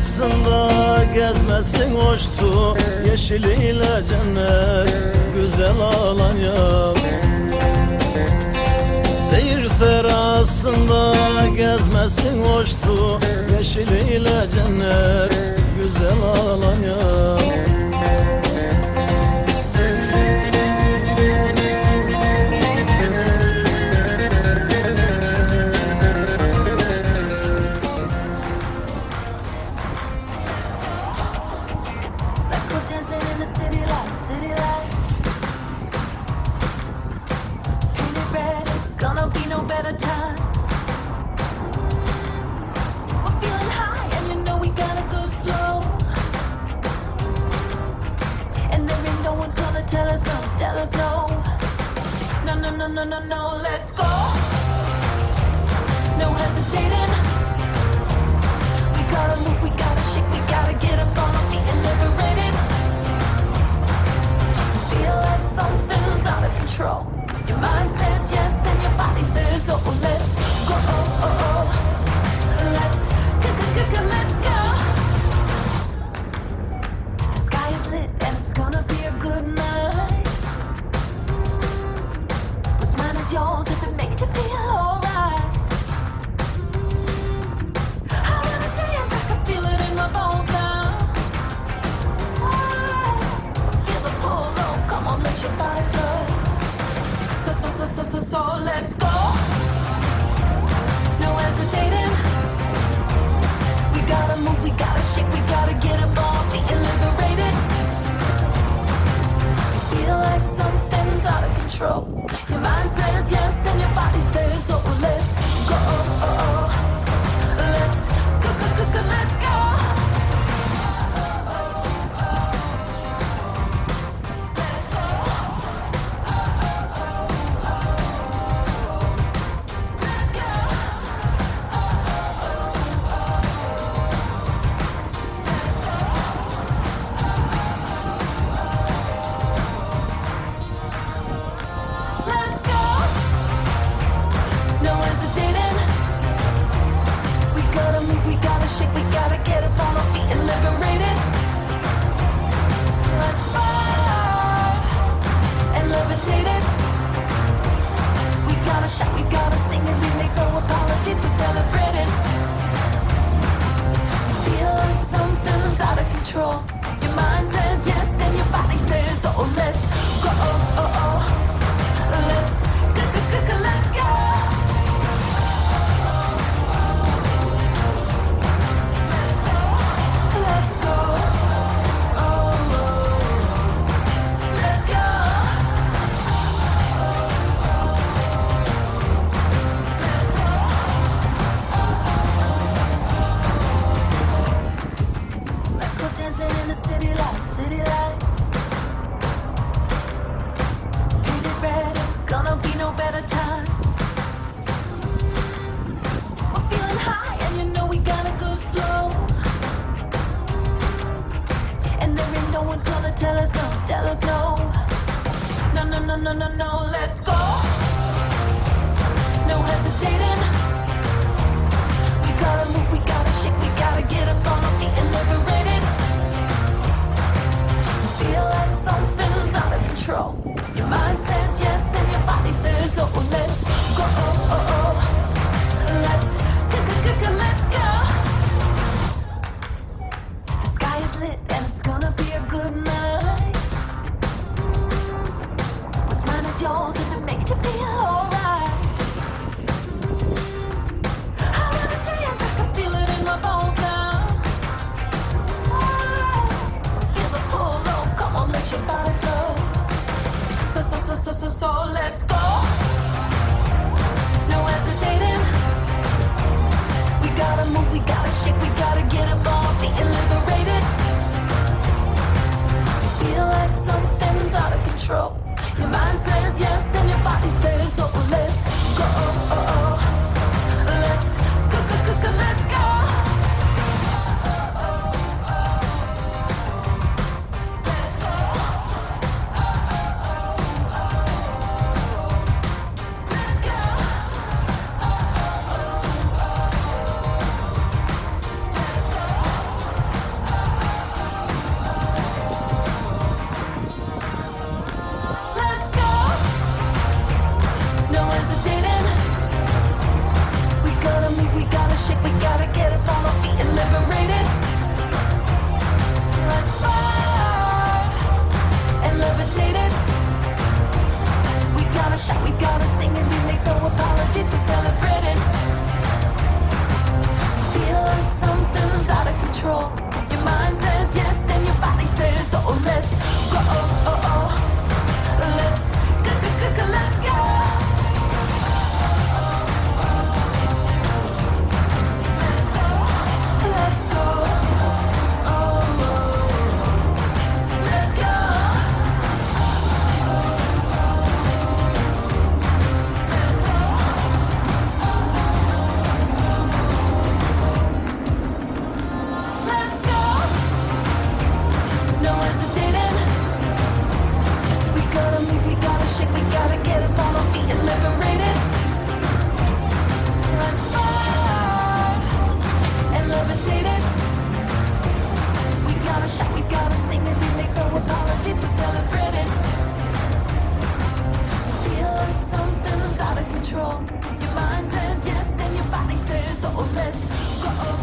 terasında gezmesin hoştu, yeşiliyle cennet güzel Alanya. Seyir terasında gezmesin hoştu, yeşiliyle cennet güzel Alanya. No, let's go. No hesitating. We gotta move, we gotta shake, we gotta get up on our feet and liberate it. Feel like something's out of control. Your mind says yes and your body says oh. Let's go. Let's go. Let's go. The sky is lit and it's gonna be a good night. Yours if it makes you feel alright. I wanna dance, I can feel it in my bones now. Feel the pull, oh, come on, let your body flow. So, let's go. No hesitating. We gotta move, we gotta shake, we gotta get up on our feet and liberate it. Feel like something's out of control. Your mind says yes and your body says oh. Let's go. Let's go. Let's go. We gotta get up on our feet and liberate it. Let's vibe and levitate it. We gotta shout, we gotta sing, and we make no apologies for celebrating. Feel like something's out of control. Your mind says yes and your body says oh. Let's go. Let's go. Let's go. City lights. Painted red, gonna be no better time. We're feeling high and you know we got a good flow. And there ain't no one gonna tell us no. No, let's go. No hesitating. We gotta move, we gotta shake, we gotta get up on our feet and liberate it. Feel like something's out of control. Your mind says yes and your body says oh. Let's go. Let's go. Let's go. The sky is lit and it's gonna be a good night. What's mine is yours if it makes you feel alright. I wanna dance, I can feel it in my bones now. Let your body flow. So let's go. No hesitating. We gotta move, we gotta shake, we gotta get up on our feet and liberate it. Feel like something's out of control. Your mind says yes and your body says oh. Let's go. Let's go. Let's go. We gotta get up on our feet and liberate it. Let's fly and levitate it. We gotta shout, we gotta sing, and we make no apologies for celebrating. Feel like something's out of control. Your mind says yes and your body says oh. Let's go, let's go, let's go. Let's go, let's go. Let's go. No hesitating. We gotta move, we gotta shake, we gotta get up on our feet and liberate it. Let's fly and levitate it. We gotta shout, we gotta sing, and we make no apologies for celebrating. Feel like something's out of control. Your mind says yes and your body says oh. Let's go.